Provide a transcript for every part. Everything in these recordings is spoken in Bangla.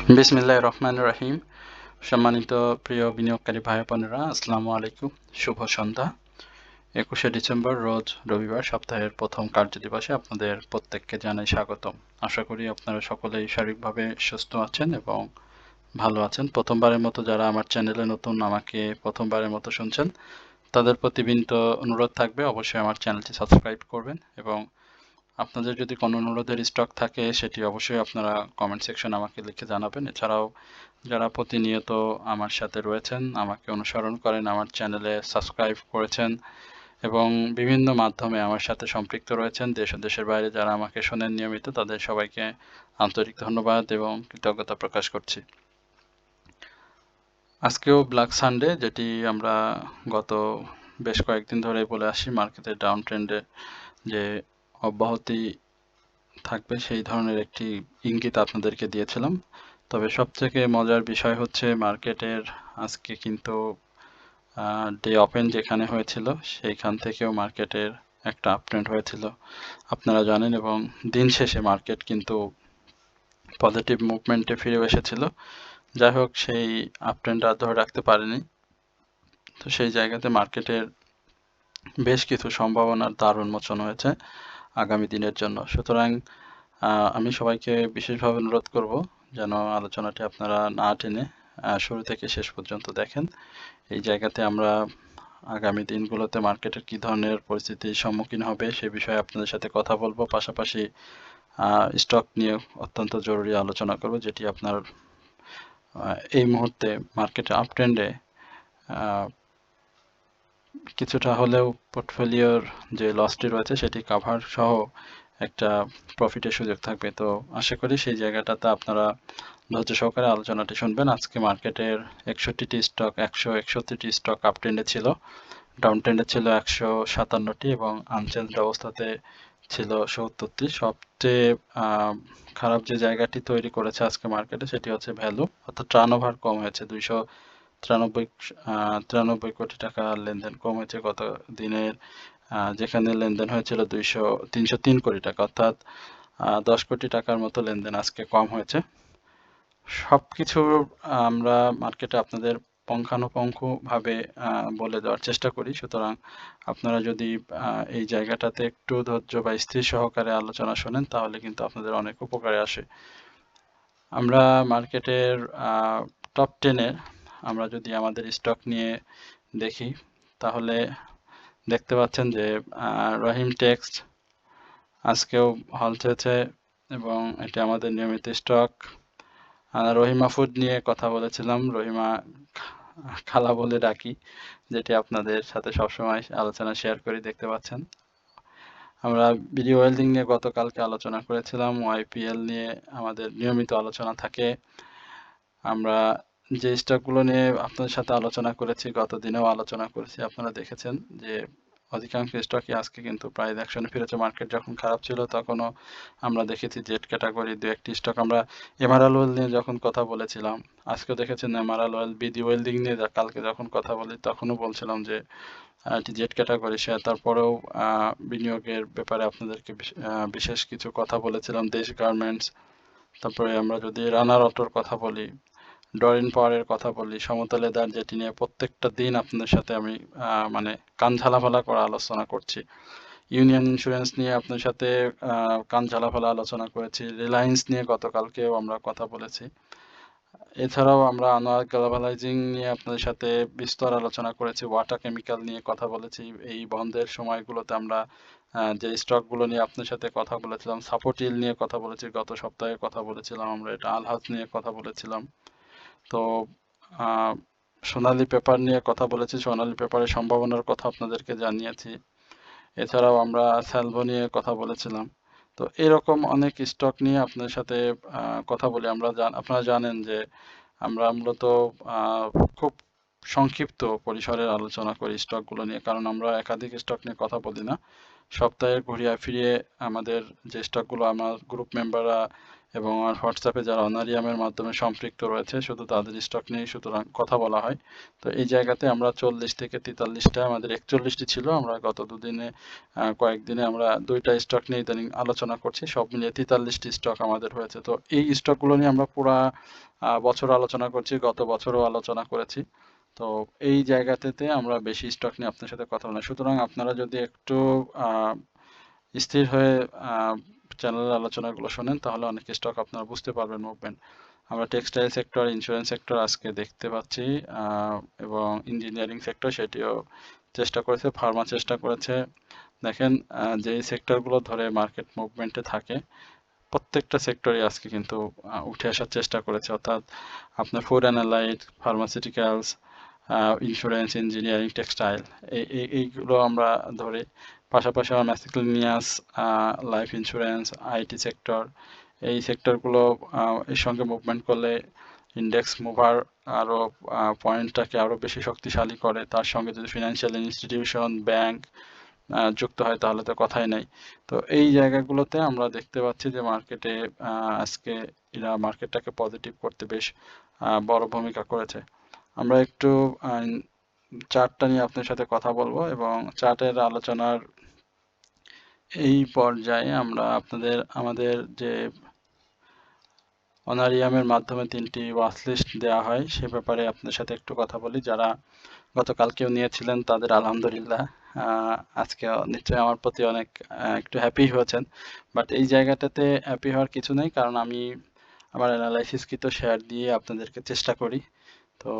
বিসমিল্লাহির রহমানির রহিম। সম্মানিত প্রিয় বিনিয়োগকারী ভাই বোনেরা, আসসালামু আলাইকুম। শুভ সন্ধ্যা। 21শে ডিসেম্বর রোজ রবিবার, সপ্তাহের প্রথম কার্যদিবসে আপনাদের প্রত্যেককে জানাই স্বাগতম। আশা করি আপনারা সকলেই শারীরিকভাবে সুস্থ আছেন এবং ভালো আছেন। প্রথমবারের মতো যারা আমার চ্যানেলে নতুন, আমাকে প্রথমবারের মতো শুনছেন, তাদের প্রতি বিনীত অনুরোধ থাকবে অবশ্যই আমার চ্যানেলটি সাবস্ক্রাইব করবেন এবং আপনাদের যদি কোনো অনুরোধের স্টক থাকে সেটি অবশ্যই আপনারা কমেন্ট সেকশনে আমাকে লিখে জানাবেন। এছাড়াও যারা প্রতিনিয়ত আমার সাথে রয়েছেন, আমাকে অনুসরণ করেন, আমার চ্যানেলে সাবস্ক্রাইব করেছেন এবং বিভিন্ন মাধ্যমে আমার সাথে সম্পৃক্ত রয়েছেন, দেশ ও দেশের বাইরে যারা আমাকে শোনেন নিয়মিত, তাদের সবাইকে আন্তরিক ধন্যবাদ এবং কৃতজ্ঞতা প্রকাশ করছি। আজকেও ব্ল্যাক সানডে, যেটি আমরা গত বেশ কয়েকদিন ধরে বলে আসি, মার্কেটের ডাউন ট্রেন্ডে যে অব্যাহতি থাকবে সেই ধরনের একটি ইঙ্গিত আপনাদেরকে দিয়েছিলাম। তবে সবথেকে মজার বিষয় হচ্ছে মার্কেটের আজকে কিন্তু ডে ওপেন যেখানে হয়েছিল সেইখান থেকেও মার্কেটের একটা আপট্রেন্ড হয়েছিল আপনারা জানেন, এবং দিন শেষে মার্কেট কিন্তু পজিটিভ মুভমেন্টে ফিরে এসেছিল। যাই হোক, সেই আপট্রেন্ড আর ধরে রাখতে পারেনি। তো সেই জায়গাতে মার্কেটের বেশ কিছু সম্ভাবনার দ্বার উন্মোচন হয়েছে আগামী দিনের জন্য। সুতরাং আমি সবাইকে বিশেষভাবে অনুরোধ করব যেন আলোচনাটি আপনারা না টেনে শুরু থেকে শেষ পর্যন্ত দেখেন। এই জায়গাতে আমরা আগামী দিনগুলোতে মার্কেটের কী ধরনের পরিস্থিতির সম্মুখীন হবে সে বিষয়ে আপনাদের সাথে কথা বলবো, পাশাপাশি স্টক নিয়ে অত্যন্ত জরুরি আলোচনা করব, যেটি আপনার এই মুহূর্তে মার্কেটের আপট্রেন্ডে কিছুটা হলেও পোর্টফোলিওর যে লসটি রয়েছে সেটি কাভার সহ একটা প্রফিটের সুযোগ থাকবে। তো আশা করি সেই জায়গাটাতে আপনারা ধৈর্য সহকারে আলোচনাটি শুনবেন। আজকে মার্কেটের 61টি স্টক, 161টি স্টক আপ ট্রেন্ডে ছিল, ডাউন ট্রেন্ডে ছিল 157টি এবং আনচেঞ্জড অবস্থাতে ছিল 70টি। সবচেয়ে খারাপ যে জায়গাটি তৈরি করেছে আজকে মার্কেটে সেটি হচ্ছে ভ্যালু, অর্থাৎ টার্নওভার কম হয়েছে। 293 কোটি টাকা লেনদেন কম হয়েছে গত দিনের, যেখানে লেনদেন হয়েছিল 303 কোটি টাকা, অর্থাৎ 10 কোটি টাকার মতো লেনদেন আজকে কম হয়েছে। সবকিছু আমরা মার্কেটে আপনাদের পুঙ্খানুপুঙ্খভাবে বলে দেওয়ার চেষ্টা করি। সুতরাং আপনারা যদি এই জায়গাটাতে একটু ধৈর্য বা স্থির সহকারে আলোচনা শোনেন তাহলে কিন্তু আপনাদের অনেক উপকারে আসে। আমরা মার্কেটের টপ 10-এ আমরা যদি আমাদের স্টক নিয়ে দেখি তাহলে দেখতে পাচ্ছেন যে রহিম টেক্সট আজকেও হল্ট হয়েছে এবং এটি আমাদের নিয়মিত স্টক। রহিমা ফুড নিয়ে কথা বলেছিলাম, রহিমা খালা বলে ডাকি, যেটি আপনাদের সাথে সবসময় আলোচনা শেয়ার করি, দেখতে পাচ্ছেন। আমরা বিডি ওয়েল্ডিং নিয়ে গতকালকে আলোচনা করেছিলাম, ওয়াইপিএল নিয়ে আমাদের নিয়মিত আলোচনা থাকে। আমরা যে স্টকগুলো নিয়ে আপনাদের সাথে আলোচনা করেছি, গত দিনেও আলোচনা করেছি, আপনারা দেখেছেন যে অধিকাংশ স্টকই আজকে কিন্তু প্রায় অ্যাকশনে ফিরেছে। মার্কেট যখন খারাপ ছিল তখনও আমরা দেখেছি জেট ক্যাটাগরি দু একটি স্টক, আমরা এমারাল ওয়েল নিয়ে যখন কথা বলেছিলাম, আজকেও দেখেছেন এমারাল ওয়েল, বিডি ওয়েল্ডিং নিয়ে কালকে যখন কথা বলি তখনও বলছিলাম যে এটি জেট ক্যাটাগরি শেয়ার। তারপরেও বিনিয়োগের ব্যাপারে আপনাদেরকে বিশেষ কিছু কথা বলেছিলাম, দেশ গার্মেন্টস। তারপরে আমরা যদি রানার অটোর কথা বলি, ডরিন পাওয়ারের কথা বলি, সমতা লেদার, যেটি নিয়ে প্রত্যেকটা দিন আপনাদের সাথে আমি মানে কান ঝালাফালা করে আলোচনা করছি। ইউনিয়ন ইন্স্যুরেন্স নিয়ে আপনার সাথে কান ঝালাফালা আলোচনা করেছি। রিলায়েন্স নিয়ে গতকালকেও আমরা কথা বলেছি। এছাড়াও আমরা আনোয়ার গ্লোবালাইজিং নিয়ে আপনাদের সাথে বিস্তর আলোচনা করেছি। ওয়াটা কেমিক্যাল নিয়ে কথা বলেছি। এই বন্ধের সময়গুলোতে আমরা যে স্টকগুলো নিয়ে আপনার সাথে কথা বলেছিলাম, সাপোর্টিল নিয়ে কথা বলেছি, গত সপ্তাহে কথা বলেছিলাম আমরা, এটা আলহাজ নিয়ে কথা বলেছিলাম। তো সোনালী পেপার নিয়ে কথা বলেছি, সোনালী পেপারের সম্ভাবনার কথা আপনাদেরকে জানিয়েছি। এছাড়াও আমরা স্যালভো নিয়ে কথা বলেছিলাম। তো এরকম অনেক স্টক নিয়ে আপনাদের সাথে কথা বলি। আপনারা জানেন যে আমরা মূলত খুব সংক্ষিপ্ত পরিসরের আলোচনা করি স্টকগুলো নিয়ে, কারণ আমরা একাধিক স্টক নিয়ে কথা বলি না। সপ্তাহে ঘুরিয়ে ফিরিয়ে আমাদের যে স্টকগুলো আমার গ্রুপ মেম্বাররা এবং আমার হোয়াটসঅ্যাপে যারা অনারিয়ামের মাধ্যমে সম্পৃক্ত রয়েছে শুধু তাদের স্টক নিয়েই সুতরাং কথা বলা হয়। তো এই জায়গাতে আমরা 40 থেকে 43টা, আমাদের 41টি ছিল, আমরা গত দুদিনে কয়েকদিনে আমরা 2টা স্টক নিয়ে ইদানিং আলোচনা করছি, সব মিলিয়ে 43টি স্টক আমাদের হয়েছে। তো এই স্টকগুলো নিয়ে আমরা পুরা বছর আলোচনা করছি, গত বছরও আলোচনা করেছি। তো এই জায়গাতে আমরা বেশি স্টক নিয়ে আপনার সাথে কথা বললাম। সুতরাং আপনারা যদি একটু স্থির হয়ে চ্যানেলের আলোচনাগুলো শোনেন তাহলে অনেক স্টক আপনারা বুঝতে পারবেন মুভমেন্ট। আমরা টেক্সটাইল সেক্টর, ইন্স্যুরেন্স সেক্টর আজকে দেখতে পাচ্ছি, এবং ইঞ্জিনিয়ারিং সেক্টর সেটিও চেষ্টা করেছে, ফার্মা চেষ্টা করেছে। দেখেন যেই সেক্টরগুলো ধরে মার্কেট মুভমেন্টে থাকে প্রত্যেকটা সেক্টরই আজকে কিন্তু উঠে আসার চেষ্টা করেছে, অর্থাৎ আপনার ফুড অ্যানালাইট, ফার্মাসিউটিক্যালস, ইন্স্যুরেন্স, ইঞ্জিনিয়ারিং, টেক্সটাইল, এইগুলো আমরা ধরে। পাশাপাশি আমার miscellaneous, life insurance, IT sector, এই সেক্টরগুলো এর সঙ্গে মুভমেন্ট করলে ইন্ডেক্স মুভার আরও পয়েন্টটাকে আরও বেশি শক্তিশালী করে। তার সঙ্গে যদি ফিনান্সিয়াল ইনস্টিটিউশন, ব্যাংক যুক্ত হয় তাহলে তো কথাই নাই। তো এই জায়গাগুলোতে আমরা দেখতে পাচ্ছি যে মার্কেটে আজকে এরা মার্কেটটাকে পজিটিভ করতে বেশ বড় ভূমিকা করেছে। আমরা একটু চার্টটা নিয়ে আপনার সাথে কথা বলবো, এবং চার্টের আলোচনার এই পর্যায়ে আমরা আমাদের যে অনারিয়ামের মাধ্যমে 3টি ওয়াচলিস্ট দেওয়া হয় সে ব্যাপারে আপনার সাথে একটু কথা বলি। যারা গতকালকেও নিয়েছিলেন তাদের আলহামদুলিল্লাহ, আজকে নিশ্চয়ই আমার প্রতি অনেক একটু হ্যাপি হয়েছেন। বাট এই জায়গাটাতে হ্যাপি হওয়ার কিছু নেই, কারণ আমি আমার অ্যানালাইসিসকৃত শেয়ার দিয়ে আপনাদেরকে চেষ্টা করি। তো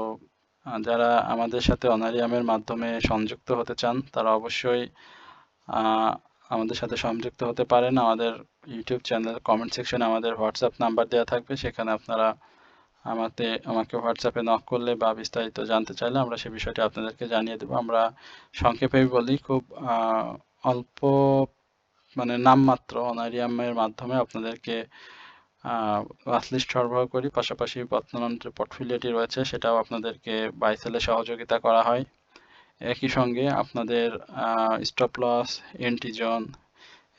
যারা আমাদের সাথে অনারিয়ামের মাধ্যমে সংযুক্ত হতে চান তারা অবশ্যই আমাদের সাথে সংযুক্ত হতে পারেন। আমাদের ইউটিউব চ্যানেল কমেন্ট সেকশনে আমাদের হোয়াটসঅ্যাপ নাম্বার দেওয়া থাকবে, সেখানে আপনারা আমাকে হোয়াটসঅ্যাপে নক করলে বা বিস্তারিত জানতে চাইলে আমরা সে বিষয়টি আপনাদেরকে জানিয়ে দেবো। আমরা সংক্ষেপেই বলি, খুব অল্প মানে নামমাত্র অনারিয়ামের মাধ্যমে আপনাদেরকে ওয়াচলিস্ট সরবরাহ করি। পাশাপাশি বর্তমান যে পোর্টফোলিওটি রয়েছে সেটাও আপনাদেরকে বাই সেলে সহযোগিতা করা হয়। একই সঙ্গে আপনাদের স্টপ লস, এন্ট্রি জোন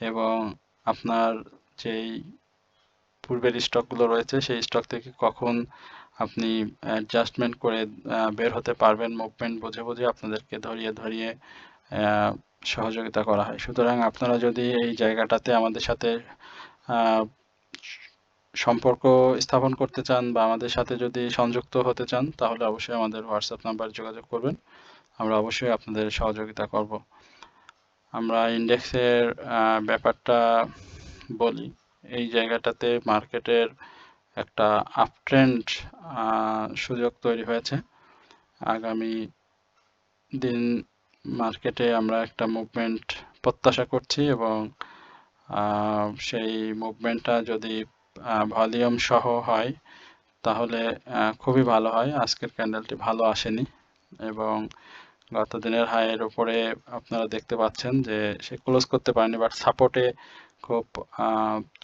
এবং আপনার যেই পূর্বের স্টকগুলো রয়েছে সেই স্টক থেকে কখন আপনি অ্যাডজাস্টমেন্ট করে বের হতে পারবেন, মুভমেন্ট বুঝে বুঝে আপনাদেরকে ধরিয়ে সহযোগিতা করা হয়। সুতরাং আপনারা যদি এই জায়গাটাতে আমাদের সাথে সম্পর্ক স্থাপন করতে চান বা আমাদের সাথে যদি সংযুক্ত হতে চান তাহলে অবশ্যই আমাদের হোয়াটসঅ্যাপ নাম্বারে যোগাযোগ করবেন। আমরা অবশ্যই আপনাদের সহযোগিতা করব। আমরা ইন্ডেক্সের ব্যাপারটা বলি। এই জায়গাটাতে মার্কেটের একটা আপট্রেন্ড সুযোগ তৈরি হয়েছে। আগামী দিন মার্কেটে আমরা একটা মুভমেন্ট প্রত্যাশা করছি, এবং সেই মুভমেন্টটা যদি ভলিউম সহ হয় তাহলে খুবই ভালো হয়। আজকের ক্যান্ডেলটি ভালো আসেনি, এবং গত দিনের হাইয়ের উপরে আপনারা দেখতে পাচ্ছেন যে সে ক্লোজ করতে পারেনি, বাট সাপোর্টে খুব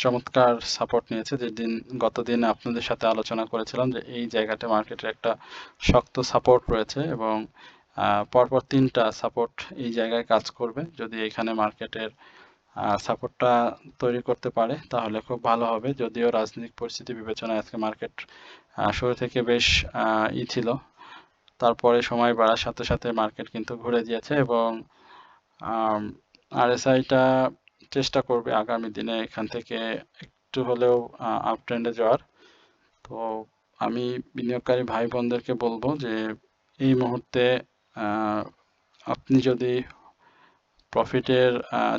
চমৎকার সাপোর্ট নিয়েছে। গতদিন আপনাদের সাথে আলোচনা করেছিলাম যে এই জায়গাতে মার্কেটের একটা শক্ত সাপোর্ট রয়েছে, এবং পরপর 3টা সাপোর্ট এই জায়গায় কাজ করবে। যদি এখানে মার্কেটের সাপোর্টটা তৈরি করতে পারে তাহলে খুব ভালো হবে। যদিও রাজনৈতিক পরিস্থিতি বিবেচনায় আজকে মার্কেট শুরু থেকে বেশ ছিল, তারপরে সময় বাড়ার সাথে সাথে মার্কেট কিন্তু ঘুরে দিয়েছে, এবং আরএসআইটা চেষ্টা করবে আগামী দিনে এখান থেকে একটু হলেও আপ ট্রেন্ডে যাওয়ার। তো আমি বিনিয়োগকারী ভাই বোনদেরকে বলবো যে এই মুহূর্তে আপনি যদি প্রফিটের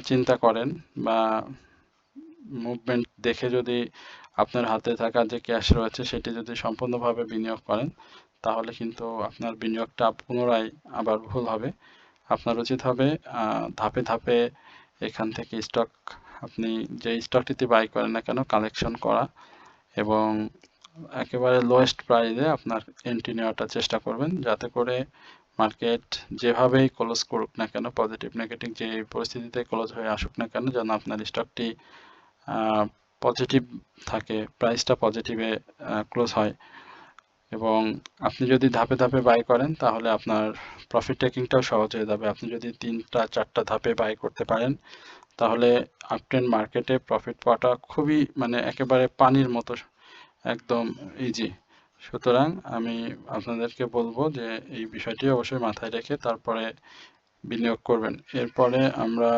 চিন্তা করেন বা মুভমেন্ট দেখে যদি আপনার হাতে থাকা যে ক্যাশ রয়েছে সেটি যদি সম্পূর্ণভাবে বিনিয়োগ করেন তাহলে কিন্তু আপনার বিনিয়োগটা পুনরায় আবার ভুল হবে। আপনার উচিত হবে ধাপে ধাপে এখান থেকে স্টক, আপনি যে স্টকটিতে বাই করেন না কেন কালেকশন করা, এবং একেবারে লোয়েস্ট প্রাইসে আপনার এন্ট্রি নেওয়াটা চেষ্টা করবেন, যাতে করে মার্কেট যেভাবেই ক্লোজ করুক না কেন, পজিটিভ নেগেটিভ যে পরিস্থিতিতে ক্লোজ হয়ে আসুক না কেন, যেন আপনার স্টকটি পজিটিভ থাকে, প্রাইসটা পজিটিভে ক্লোজ হয়। এবং আপনি যদি ধাপে ধাপে বাই করেন তাহলে আপনার প্রফিট টেকিংটাও সহজ হয়ে যাবে। আপনি যদি 3টা 4টা ধাপে বাই করতে পারেন তাহলে আপট্রেন্ড মার্কেটে প্রফিট পাওয়াটা খুবই মানে একেবারে পানির মতো, একদম ইজি। সুতরাং আমি আপনাদেরকে বলবো যে এই বিষয়টি অবশ্যই মাথায় রেখে তারপরে বিনিয়োগ করবেন। এরপরে আমরা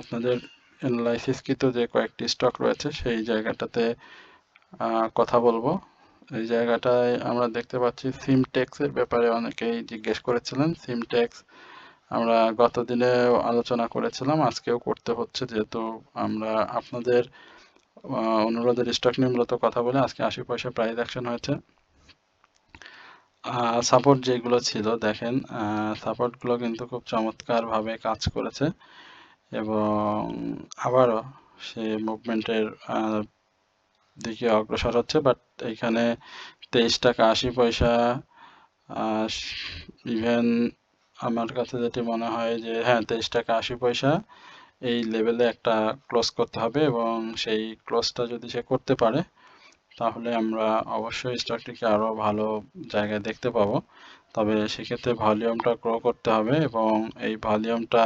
আপনাদের অ্যানালাইসিসকৃত যে কয়েকটি স্টক রয়েছে সেই জায়গাটাতে কথা বলবো। এই জায়গাটায় আমরা দেখতে পাচ্ছি সিমটেক্সের ব্যাপারে অনেকেই জিজ্ঞেস করেছিলেন। সিমটেক্স আমরা গত দিনে আলোচনা করেছিলাম, আজকেও করতে হচ্ছে, যেহেতু আমরা আপনাদের অনুরোধের স্টক নিয়ে মূলত কথা বলে আজকে 80 পয়সা প্রাইস অ্যাকশন হয়েছে। সাপোর্ট যেগুলো ছিল দেখেন, সাপোর্টগুলো কিন্তু খুব চমৎকারভাবে কাজ করেছে এবং আবারও সে মুভমেন্টের দিকে অগ্রসর হচ্ছে। বাট এইখানে 23 টাকা 80 পয়সা, ইভেন আমার কাছে যেটি মনে হয় যে হ্যাঁ 23 টাকা 80 পয়সা এই লেভেলে একটা ক্লোজ করতে হবে এবং সেই ক্লোজটা যদি সে করতে পারে তাহলে আমরা অবশ্যই স্টকটিকে আরও ভালো জায়গায় দেখতে পাবো। তবে সেক্ষেত্রে ভলিউমটা গ্রো করতে হবে এবং এই ভলিউমটা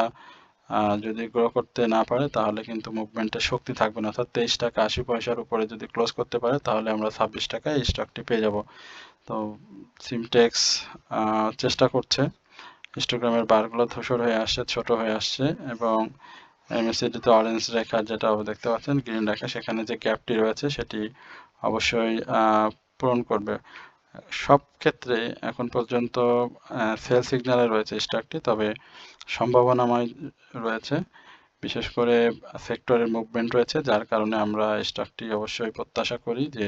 যদি গ্রো করতে না পারে তাহলে কিন্তু মুভমেন্টের শক্তি থাকবে না। অর্থাৎ 23 টাকা 80 পয়সার উপরে যদি ক্লোজ করতে পারে তাহলে আমরা 26 টাকায় এই স্টকটি পেয়ে যাব। তো সিমটেক্স চেষ্টা করছে, হিস্টোগ্রামের বারগুলো ধূসর হয়ে আসছে, ছোট হয়ে আসছে এবং এমএসিডিতে অরেঞ্জ রেখা যেটা দেখতে পাচ্ছেন, গ্রিন রেখা, সেখানে যে গ্যাপটি রয়েছে সেটি অবশ্যই পূরণ করবে। সব ক্ষেত্রে এখন পর্যন্ত সেল সিগন্যালে রয়েছে স্টকটি, তবে সম্ভাবনাময় রয়েছে, বিশেষ করে সেক্টরের মুভমেন্ট রয়েছে, যার কারণে আমরা স্টকটি অবশ্যই প্রত্যাশা করি যে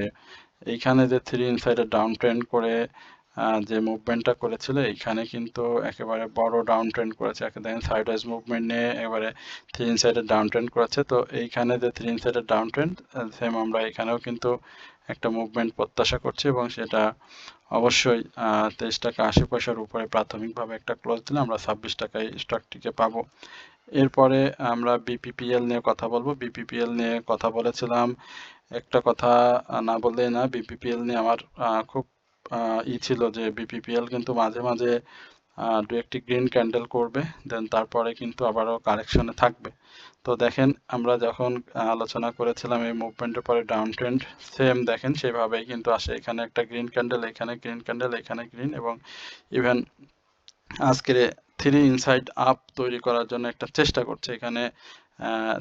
এইখানে যে 3 ইনসাইডের ডাউন ট্রেন্ড করে যে মুভমেন্টটা করেছিল এইখানে কিন্তু একেবারে বড় ডাউন ট্রেন্ড করেছে। দেখেন সাইডওয়াইজ মুভমেন্ট নিয়ে এবারে 3 ইনসাইডের ডাউন ট্রেন্ড করেছে। তো এইখানে যে 3 ইনসাইডের ডাউন ট্রেন্ড সেম আমরা এখানেও কিন্তু একটা মুভমেন্ট প্রত্যাশা করছি এবং সেটা অবশ্যই 23 টাকা 80 পয়সার উপরে প্রাথমিকভাবে একটা ক্লোজ দিলে আমরা 26 টাকায় স্টকটিকে পাবো। এরপরে আমরা বিপিপিএল নিয়ে কথা বলবো। বিপিপিএল নিয়ে কথা বলেছিলাম, একটা কথা না বললেই না, বিপিপিএল নিয়ে আমার খুব ছিল যে বিপিপিএল কিন্তু মাঝে মাঝে দু একটি গ্রিন ক্যান্ডেল করবে, দেন তারপরে কিন্তু আবারও কারেকশনে থাকবে। তো দেখেন আমরা যখন আলোচনা করেছিলাম এই মুভমেন্টের পরে ডাউন ট্রেন্ড, সেম দেখেন সেভাবেই কিন্তু আসে। এখানে একটা গ্রিন ক্যান্ডেল, এখানে গ্রিন ক্যান্ডেল, এখানে গ্রিন, এবং ইভেন আজকের 3 ইনসাইড আপ তৈরি করার জন্য একটা চেষ্টা করছে। এখানে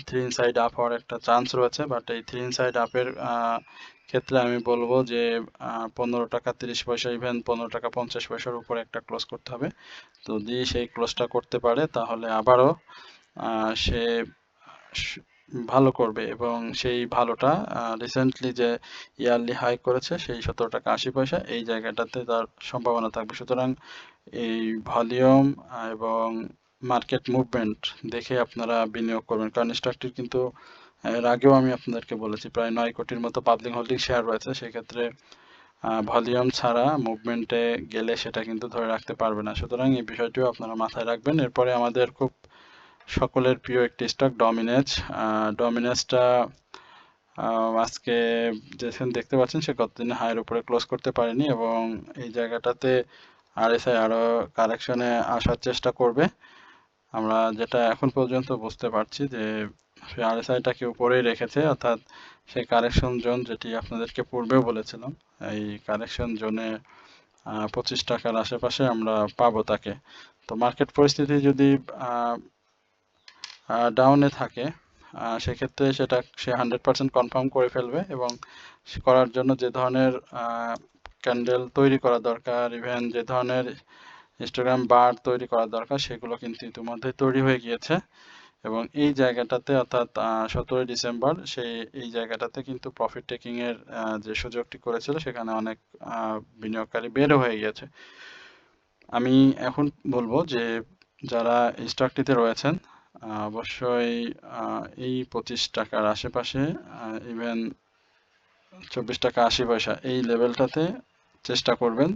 3 ইনসাইড আপ হওয়ার একটা চান্স রয়েছে, বাট এই 3 ইনসাইড আপের ক্ষেত্রে আমি বলবো যে 15 টাকা 30 পয়সা, ইভেন 15 টাকা 50 পয়সার উপরে একটা ক্লোজ করতে হবে। তো যদি সেই ক্লোজটা করতে পারে তাহলে আবারও সে ভালো করবে এবং সেই ভালোটা রিসেন্টলি যে ইয়ারলি হাই করেছে সেই 17 টাকা 80 পয়সা, এই জায়গাটাতে তার সম্ভাবনা থাকবে। সুতরাং এই ভলিউম এবং মার্কেট মুভমেন্ট দেখে আপনারা বিনিয়োগ করবেন, কারণ স্টকটির কিন্তু এর আগেও আমি আপনাদেরকে বলেছি প্রায় 9 কোটির মতো পাবলিক হোল্ডিং শেয়ার রয়েছে। সেক্ষেত্রে ভলিউম ছাড়া মুভমেন্টে গেলে সেটা কিন্তু ধরে রাখতে পারবে না। সুতরাং এই বিষয়টিও আপনারা মাথায় রাখবেন। এরপরে আমাদের খুব সকলের প্রিয় একটি স্টক ডমিনেজ। ডমিনেজটা আজকে যেখানে দেখতে পাচ্ছেন সে গতদিনে হাইয়ের উপরে ক্লোজ করতে পারেনি এবং এই জায়গাটাতে আরএসআই আরও কারেকশনে আসার চেষ্টা করবে। আমরা যেটা এখন পর্যন্ত বুঝতে পারছি যে সে আরএসআইটাকে উপরেই রেখেছে, অর্থাৎ সেই কারেকশন জোন যেটি আপনাদেরকে পূর্বেও বলেছিলাম, এই কারেকশন জোনে 25 টাকার আশেপাশে আমরা পাবো তাকে। তো মার্কেট পরিস্থিতি যদি ডাউনে থাকে সেক্ষেত্রে সেটা সে 100% কনফার্ম করে ফেলবে এবং করার জন্য যে ধরনের ক্যান্ডেল তৈরি করা দরকার, ইভেন যে ধরনের হিস্টোগ্রাম বার তৈরি করা দরকার সেগুলো কিন্তু ইতিমধ্যে তৈরি হয়ে গিয়েছে এবং এই জায়গাটাতে অর্থাৎ 17 ডিসেম্বর এই জায়গাটাতে কিন্তু প্রফিট টেকিং এর যে সুযোগটি করেছিল সেখানে অনেক বিনিয়োগকারী বেরো হয়ে গিয়েছে। আমি এখন বলবো যে যারা এই স্টকটিতে রয়েছেন অবশ্যই এই 25 টাকার আশেপাশে, ইভেন 24 টাকা 80 পয়সা এই লেভেলটাতে চেষ্টা করবেন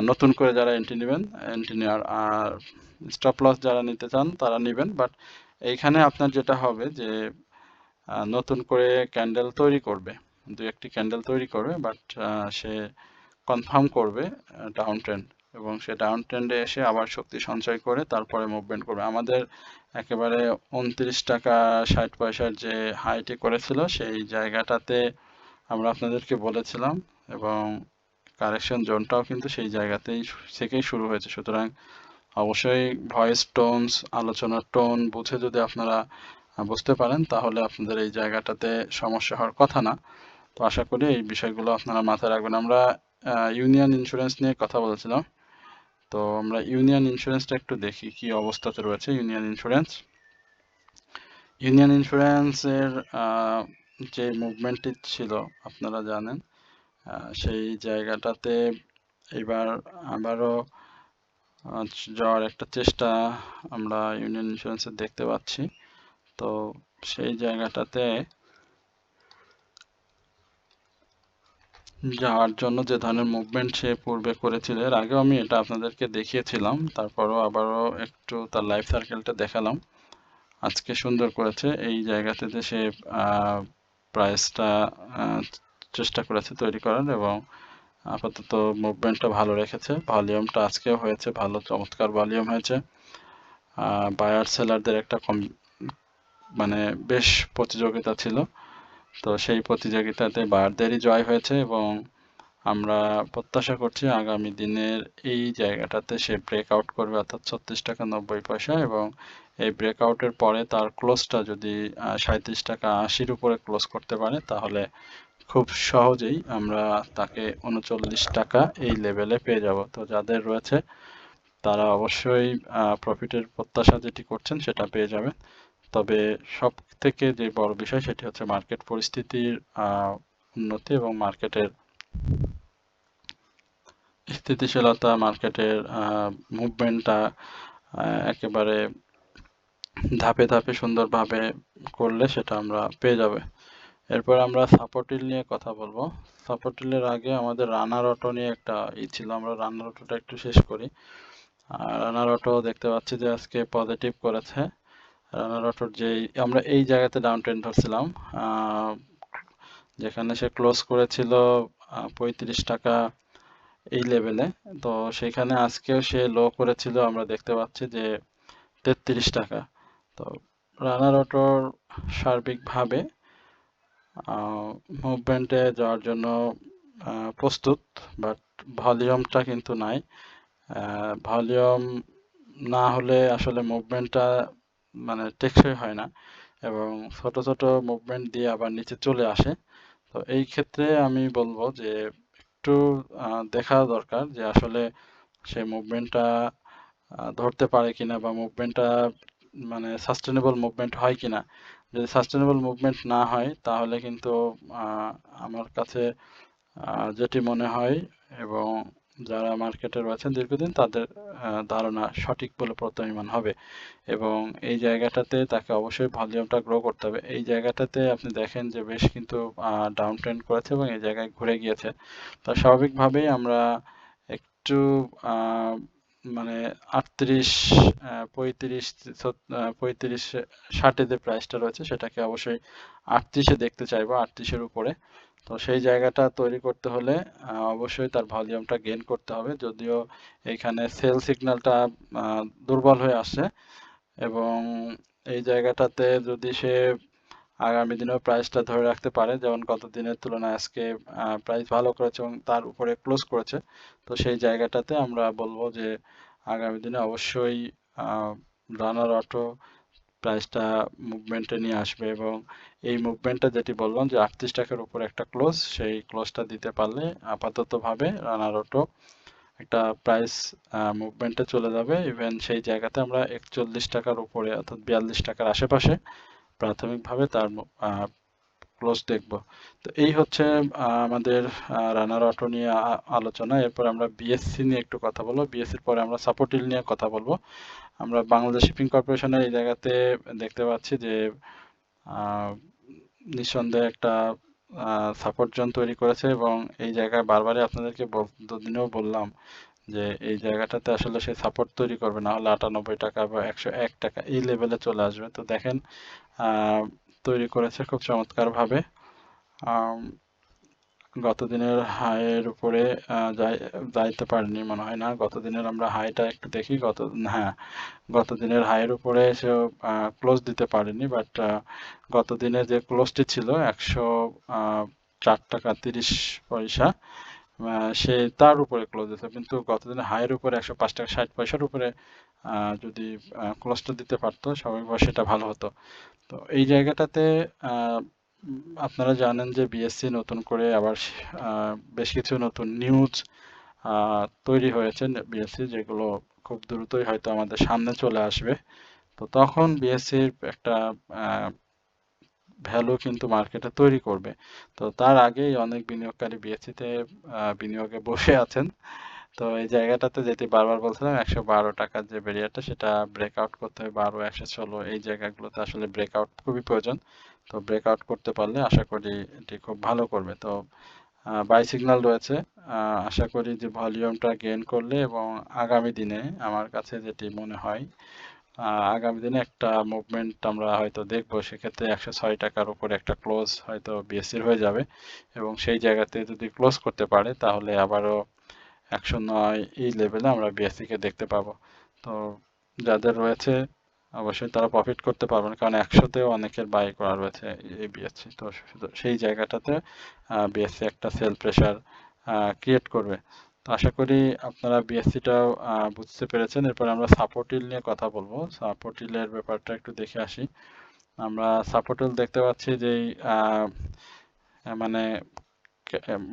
নতুন করে যারা এন্ট্রি নেবেন এন্ট্রি নেওয়ার, আর স্টপ লস যারা নিতে চান তারা নেবেন। বাট এইখানে আপনার যেটা হবে যে নতুন করে ক্যান্ডেল তৈরি করবে, দু একটি ক্যান্ডেল তৈরি করবে, বাট সে কনফার্ম করবে ডাউন ট্রেন্ড এবং সে ডাউন ট্রেন্ডে এসে আবার শক্তি সঞ্চয় করে তারপরে মুভমেন্ট করবে। আমাদের একেবারে 29 টাকা 60 পয়সার যে হাইটি করেছিল সেই জায়গাটাতে আমরা আপনাদেরকে বলেছিলাম এবং কারেকশন জোনটাও কিন্তু সেই জায়গাতেই থেকেই শুরু হয়েছে। সুতরাং অবশ্যই ভয়েস টোনস, আলোচনার টোন বুঝে যদি আপনারা বুঝতে পারেন তাহলে আপনাদের এই জায়গাটাতে সমস্যা হওয়ার কথা না। তো আশা করি এই বিষয়গুলো আপনারা মাথায় রাখবেন। আমরা ইউনিয়ন ইন্স্যুরেন্স নিয়ে কথা বলছিলাম, তো আমরা ইউনিয়ন ইন্স্যুরেন্সটা একটু দেখি কি অবস্থাতে রয়েছে ইউনিয়ন ইন্স্যুরেন্স। ইউনিয়ন ইন্স্যুরেন্সের যে মুভমেন্টটি ছিল আপনারা জানেন, সেই জায়গাটাতে এবার আবারও যাওয়ার একটা চেষ্টা আমরা ইউনিয়ন ইন্স্যুরেন্সের দেখতে পাচ্ছি। তো সেই জায়গাটাতে যাওয়ার জন্য যে ধরনের মুভমেন্ট সে পূর্বে করেছিল, এর আগেও আমি এটা আপনাদেরকে দেখিয়েছিলাম, তারপরও আবারও একটু তার লাইফ সার্কেলটা দেখালাম। আজকে সুন্দর করেছে এই জায়গাতে সে প্রাইসটা চেষ্টা করেছে তৈরি করার, এবং আপাতত মুভমেন্টটা ভালো রেখেছে। ভলিউমটা আজকেও হয়েছে ভালো, চমৎকার ভলিউম হয়েছে। বায়ার সেলারদের একটা মানে বেশ প্রতিযোগিতা ছিল, তো সেই প্রতিযোগিতাতে বায়ারদেরই জয় হয়েছে, এবং আমরা প্রত্যাশা করছি আগামী দিনের এই জায়গাটাতে সে ব্রেকআউট করবে, অর্থাৎ 36 টাকা 90 পয়সা, এবং এই ব্রেকআউটের পরে তার ক্লোজটা যদি 37 টাকা 80-র উপরে ক্লোজ করতে পারে, তাহলে খুব সহজেই আমরা তাকে 39 টাকা এই লেভেলে পেয়ে যাব। তো যাদের রয়েছে তারা অবশ্যই প্রফিটের প্রত্যাশা যেটি করছেন সেটা পেয়ে যাবেন। তবে সব থেকে যে বড় বিষয় সেটি হচ্ছে মার্কেট পরিস্থিতির উন্নতি এবং মার্কেটের স্থিতিশীলতা, মার্কেটের মুভমেন্টটা একেবারে ধাপে ধাপে সুন্দরভাবে করলে সেটা আমরা পেয়ে যাবে। এরপর আমরা সাপোর্টিল নিয়ে কথা বলবো। সাপোর্টিলের আগে আমাদের রানার অটো নিয়ে একটা ছিল, আমরা রানার অটোটা একটু শেষ করি। রানার অটো দেখতে পাচ্ছি যে আজকে পজিটিভ করেছে। রানার অটোর যেই আমরা এই জায়গাতে ডাউন ট্রেন্ড ধরছিলাম, যেখানে সে ক্লোজ করেছিল 35 টাকা এই লেভেলে, তো সেখানে আজকেও সে লো করেছিল, আমরা দেখতে পাচ্ছি যে 33 টাকা। তো রানার অটোর সার্বিকভাবে মুভমেন্টে যাওয়ার জন্য প্রস্তুত, বাট ভলিউমটা কিন্তু নাই। ভলিউম না হলে আসলে মুভমেন্টটা মানে টেকসই হয় না, এবং ছোট ছোট মুভমেন্ট দিয়ে আবার নিচে চলে আসে। তো এই ক্ষেত্রে আমি বলবো যে একটু দেখা দরকার যে আসলে সে মুভমেন্টটা ধরতে পারে কিনা, বা মুভমেন্টটা মানে সাস্টেনেবল মুভমেন্ট হয় কিনা। যদি সাস্টেনেবল মুভমেন্ট না হয় তাহলে কিন্তু আমার কাছে যেটি মনে হয়, এবং যারা মার্কেটে রয়েছেন দীর্ঘদিন, তাদের ধারণা সঠিক বলে প্রতীয়মান হবে, এবং এই জায়গাটাতে তাকে অবশ্যই ভলিউমটা গ্রো করতে হবে। এই জায়গাটাতে আপনি দেখেন যে বেশ কিন্তু ডাউন ট্রেন্ড করেছে এবং এই জায়গায় ঘুরে গিয়েছে। তো স্বাভাবিকভাবেই আমরা একটু মানে 38, 35, 35, 60 যে প্রাইসটা রয়েছে সেটাকে অবশ্যই 38-এ দেখতে চাইবো, 38-এর উপরে। তো সেই জায়গাটা তৈরি করতে হলে অবশ্যই তার ভলিউমটা গেইন করতে হবে, যদিও এইখানে সেল সিগন্যালটা দুর্বল হয়ে আসছে, এবং এই জায়গাটাতে যদি সে আগামী দিনেও প্রাইসটা ধরে রাখতে পারে, যেমন গত দিনের তুলনায় আজকে প্রাইস ভালো করেছে এবং তার উপরে ক্লোজ করেছে, তো সেই জায়গাটাতে আমরা বলবো যে আগামী দিনে অবশ্যই রানার অটো প্রাইসটা মুভমেন্টে নিয়ে আসবে, এবং এই মুভমেন্টটা যেটি বললাম যে 38 টাকার উপর একটা ক্লোজ, সেই ক্লোজটা দিতে পারলে আপাততভাবে রানার অটো একটা প্রাইস মুভমেন্টে চলে যাবে। ইভেন সেই জায়গাতে আমরা 41 টাকার উপরে, অর্থাৎ 42 টাকার আশেপাশে প্রাথমিকভাবে তার ক্লোজ দেখব। তো এই হচ্ছে আমাদের রানার অটো নিয়ে আলোচনা। এরপর আমরা বিএসসি নিয়ে একটু কথা বলবো, বিএসসির পরে আমরা সাপোর্টিল নিয়ে কথা বলবো। আমরা বাংলাদেশ শিপিং কর্পোরেশনের এই জায়গাতে দেখতে পাচ্ছি যে নিঃসন্দেহে একটা সাপোর্ট জোন তৈরি করেছে, এবং এই জায়গায় বারবারই আপনাদেরকে দুদিনেও বললাম যে এই জায়গাটাতে আসলে সে সাপোর্ট তৈরি করবে, না হলে 98 টাকা বা 101 টাকা এই লেভেলে চলে আসবে। তো দেখেন তৈরি করেছে খুব চমৎকারভাবে। গত দিনের হাইয়ের উপরে যাইতে পারেনি মনে হয়, না গত দিনের আমরা হাইটা একটু দেখি, হ্যাঁ, গত দিনের হাইয়ের উপরে সে ক্লোজ দিতে পারেনি, বাট গত দিনে যে ক্লোজটি ছিল 104 টাকা 30 পয়সা, সে তার উপরে ক্লোজ দিতে, কিন্তু গত দিনে হাইয়ের উপরে 105 টাকা 60 পয়সার উপরে যদি ক্লোজটা দিতে পারতো স্বাভাবিকভাবে সেটা ভালো হতো। তো এই জায়গাটাতে আপনারা জানেন যে বিএসসি নতুন করে আবার বেশ কিছু নতুন নিউজ তৈরি হয়েছে বিএসসি, যেগুলো খুব দ্রুতই হয়তো আমাদের সামনে চলে আসবে। তো তখন বিএসসির একটা ভ্যালু কিন্তু মার্কেটে তৈরি করবে। তো তার আগেই অনেক বিনিয়োগকারী বিএসসিতে বিনিয়োগে বসে আছেন। তো এই জায়গাটাতে যেটি বারবার বলছিলাম, 112 টাকার যে ব্যারিয়ারটা সেটা ব্রেকআউট করতে হবে। 12, 116 এই জায়গাগুলোতে আসলে ব্রেকআউট খুবই প্রয়োজন। তো ব্রেকআউট করতে পারলে আশা করি এটি খুব ভালো করবে। তো বাই সিগন্যাল রয়েছে। আশা করি যে ভলিউমটা গেইন করলে এবং আগামী দিনে আমার কাছে যেটি মনে হয়, আগামী দিনে একটা মুভমেন্ট আমরা হয়তো দেখবো। সেক্ষেত্রে 106 টাকার উপরে একটা ক্লোজ হয়তো বিএসসির হয়ে যাবে, এবং সেই জায়গাতে যদি ক্লোজ করতে পারে তাহলে আবারও 109 এই লেভেলে আমরা বিএসসি কে দেখতে পাবো। তো যাদের রয়েছে অবশ্যই তারা প্রফিট করতে পারবেন, কারণ 100তেও অনেকের বাই করা রয়েছে এই বিএসসি। তো সেই জায়গাটাতে বিএসসি একটা সেল প্রেসার ক্রিয়েট করবে। তো আশা করি আপনারা বিএসসিটাও বুঝতে পেরেছেন। এরপর আমরা সাপোর্ট হিল নিয়ে কথা বলবো। সাপোর্ট হিলের ব্যাপারটা একটু দেখে আসি। আমরা সাপোর্ট হিল দেখতে পাচ্ছি যে মানে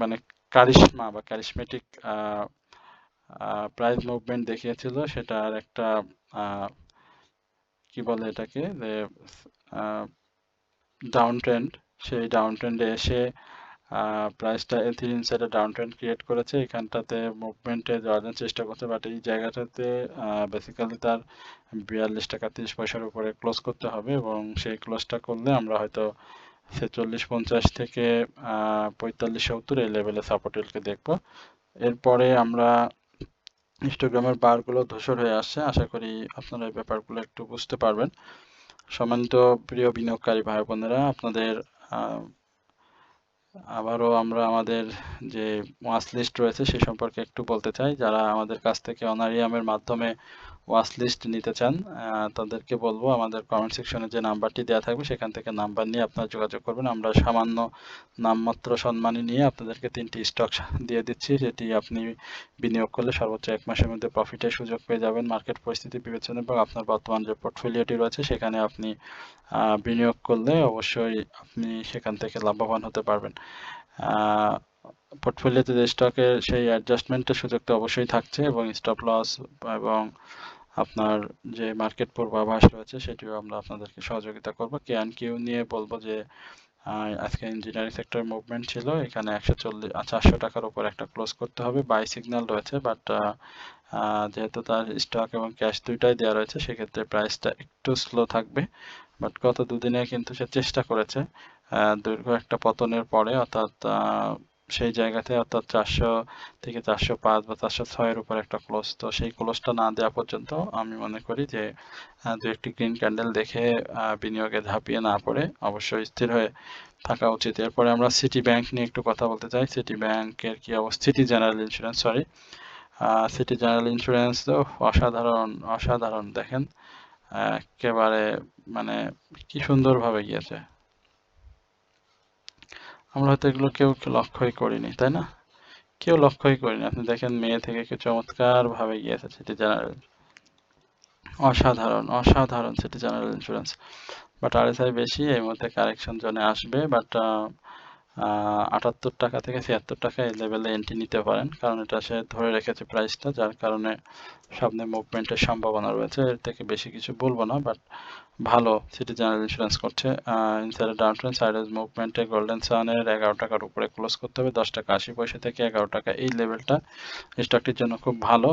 মানে কারিশমা বা ক্যারিসমেটিক প্রাইস মুভমেন্ট দেখিয়েছিল, সেটার একটা কি বলে এটাকে, যে ডাউন ট্রেন্ড। সেই ডাউন ট্রেন্ডে এসে প্রাইসটা থ্রি ইনসাইডে ডাউন ট্রেন্ড ক্রিয়েট করেছে। এখানটাতে মুভমেন্টে যাওয়ার জন্য চেষ্টা করছে, বাট এই জায়গাটাতে বেসিক্যালি তার 42 টাকা 30 পয়সার উপরে ক্লোজ করতে হবে, এবং সেই ক্লোজটা করলে আমরা হয়তো 46.50 থেকে 45.70 এই লেভেলে সাপোর্ট হিলকে দেখবো। এরপরে আমরা হিস্টোগ্রামের বারগুলো ধূসর হয়ে আসছে। আশা করি আপনারা এই ব্যাপারগুলো একটু বুঝতে পারবেন। সম্মানিত প্রিয় বিনিয়োগকারী ভাই বোনেরা, আপনাদের আবারও আমরা আমাদের যে ওয়াচ লিস্ট রয়েছে সে সম্পর্কে একটু বলতে চাই। যারা আমাদের কাছ থেকে অনারিয়ামের মাধ্যমে ওয়াচ লিস্ট নিতে চান, তাদেরকে বলবো আমাদের কমেন্ট সেকশনে যে নাম্বারটি দেওয়া থাকবে সেখান থেকে নাম্বার নিয়ে আপনারা যোগাযোগ করবেন। আমরা সামান্য নামমাত্র সম্মানী নিয়ে আপনাদেরকে 3টি স্টক দিয়ে দিচ্ছি, যেটি আপনি বিনিয়োগ করলে সর্বোচ্চ 1 মাসের মধ্যে প্রফিটের সুযোগ পেয়ে যাবেন মার্কেট পরিস্থিতি বিবেচনা, এবং আপনার বর্তমান যে পোর্টফোলিওটি রয়েছে সেখানে আপনি বিনিয়োগ করলে অবশ্যই আপনি সেখান থেকে লাভবান হতে পারবেন। পোর্টফোলিওতে যে স্টকের সেই অ্যাডজাস্টমেন্টের সুযোগ তো অবশ্যই থাকছে, এবং স্টপ লস এবং আপনার যে মার্কেট পূর্বাভাস রয়েছে সেটিও আমরা আপনাদেরকে সহযোগিতা করব। কে অ্যান্ড কিউ নিয়ে বলবো যে আজকে ইঞ্জিনিয়ারিং সেক্টর মুভমেন্ট ছিল, এখানে 400 টাকার উপর একটা ক্লোজ করতে হবে। বাই সিগন্যাল রয়েছে, বাট যেহেতু তার স্টক এবং ক্যাশ দুইটাই দেওয়া রয়েছে সেক্ষেত্রে প্রাইসটা একটু স্লো থাকবে। বাট গত দুদিনে কিন্তু সে চেষ্টা করেছে দীর্ঘ একটা পতনের পরে, অর্থাৎ সেই জায়গাতে, অর্থাৎ 400 থেকে 405 বা 406 এর উপর একটা ক্লোজ। তো সেই ক্লোজটা না দেওয়া পর্যন্ত আমি মনে করি যে দু একটি গ্রিন ক্যান্ডেল দেখে বিনিয়োগে ঝাঁপিয়ে না পড়ে অবশ্যই স্থির হয়ে থাকা উচিত। এরপরে আমরা সিটি ব্যাংক নিয়ে একটু কথা বলতে চাই। সিটি ব্যাংকের কি অবস্থা, city general insurance, sorry, city general insurance তো অসাধারণ অসাধারণ। দেখেন একেবারে মানে কি সুন্দরভাবে গিয়েছে। আমরা হয়তো এগুলো কেউ লক্ষ্যই করিনি, তাই না? কেউ লক্ষ্যই করিনি। আপনি দেখেন মে থেকে কি চমৎকার ভাবে গিয়েছে সিটি জেনারেল। অসাধারণ অসাধারণ city general insurance. But RSI বেশি, এই মুহূর্তে কারেকশন জোনে আসবে, বাট 78 টাকা থেকে 76 টাকা এই লেভেলে এন্ট্রি নিতে পারেন, কারণ এটা সে ধরে রেখেছে প্রাইসটা, যার কারণে সামনে মুভমেন্টের সম্ভাবনা রয়েছে। এর থেকে বেশি কিছু বলবো না, বাট ভালো সিটি জেনারেল ইন্স্যুরেন্স করছে। ইনসাইডে ডাউন ট্রেন্ড, সাইডওয়েজ মুভমেন্টে গোল্ডেন সানের 11 টাকার উপরে ক্লোজ করতে হবে। 10 টাকা 80 পয়সা থেকে 11 টাকা এই লেভেলটা স্টকটির জন্য খুব ভালো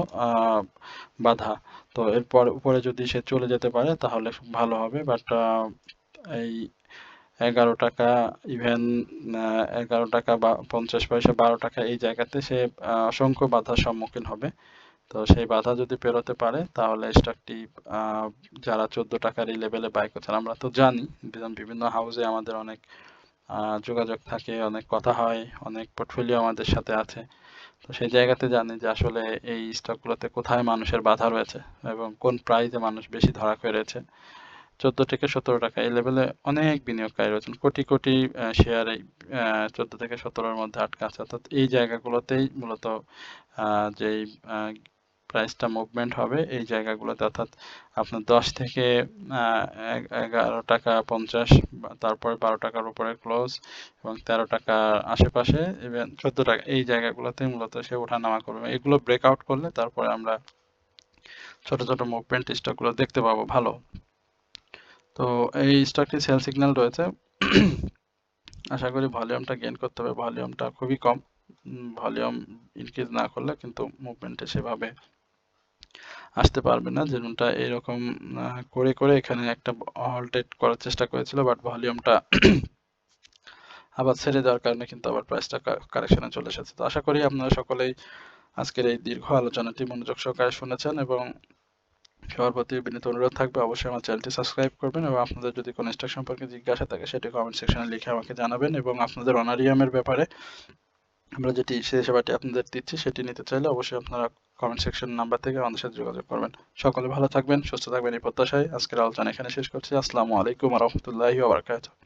বাধা। তো এরপর উপরে যদি সে চলে যেতে পারে তাহলে খুব ভালো হবে, বাট এই 11 টাকা, ইভেন 11 টাকা বা 50 পয়সা, 12 টাকা এই জায়গাতে সে অসংখ্য বাধার সম্মুখীন হবে। তো সেই বাধা যদি পেরোতে পারে তাহলে স্টকটি যারা 14 টাকার এই লেভেলে বাই করছেন, আমরা তো জানি বিভিন্ন হাউসে আমাদের অনেক যোগাযোগ থাকে, অনেক কথা হয়, অনেক পোর্টফোলিও আমাদের সাথে আছে। তো সেই জায়গাতে জানি যে আসলে এই স্টকগুলোতে কোথায় মানুষের বাধা রয়েছে এবং কোন প্রাইসে মানুষ বেশি ধরা রয়েছে। 14 থেকে 17 টাকা এই লেভেলে অনেক বিনিয়োগকারী রয়েছেন, কোটি কোটি শেয়ার এই 14 থেকে 17-এর মধ্যে আটকা আছে। অর্থাৎ এই জায়গাগুলোতেই মূলত যেই প্রাইসটা মুভমেন্ট হবে এই জায়গাগুলোতে, অর্থাৎ আপনার 10 থেকে 11 টাকা 50, তারপরে 12 টাকার উপরে ক্লোজ এবং 13 টাকার আশেপাশে, ইভেন 14 টাকা, এই জায়গাগুলোতে মূলত সে ওঠানামা করবে। এগুলো ব্রেকআউট করলে তারপরে আমরা ছোট ছোট মুভমেন্ট স্টকগুলো দেখতে পাবো ভালো। তো এই স্টকটি সেল সিগন্যাল রয়েছে। আশা করি ভলিউমটা গেইন করতে হবে, ভলিউমটা খুবই কম, ভলিউম ইনক্রিজ না করলে কিন্তু মুভমেন্টে সেভাবে আসতে পারবে না। যেমনটা এরকম করে করে এখানে একটা হল্টেড করার চেষ্টা করেছিল, বাট ভলিউমটা আবার ছেড়ে দেওয়ার কারণে কিন্তু আবার প্রাইসটা কারেকশনে চলে এসেছে। তো আশা করি আপনারা সকলেই আজকের এই দীর্ঘ আলোচনাটি মনোযোগ সহকারে শুনেছেন এবং সবার প্রতি বিনীত অনুরোধ থাকবে অবশ্যই আমার চ্যানেলটি সাবস্ক্রাইব করবেন এবং আপনাদের যদি কোনো স্টক সম্পর্কে জিজ্ঞাসা থাকে সেটি কমেন্ট সেকশনে লিখে আমাকে জানাবেন এবং আপনাদের অনারিয়ামের ব্যাপারে আমরা যেটি সেবাটি আপনাদের দিচ্ছি সেটি নিতে চাইলে অবশ্যই আপনারা কমেন্ট সেকশন নাম্বার থেকে আমাদের সাথে যোগাযোগ করবেন। সকলে ভালো থাকবেন, সুস্থ থাকবেন এই প্রত্যাশায় আজকের আলোচনা এখানে শেষ করছি। আসসালামু আলাইকুম ওয়া রাহমাতুল্লাহি ওয়া বারাকাতুহু।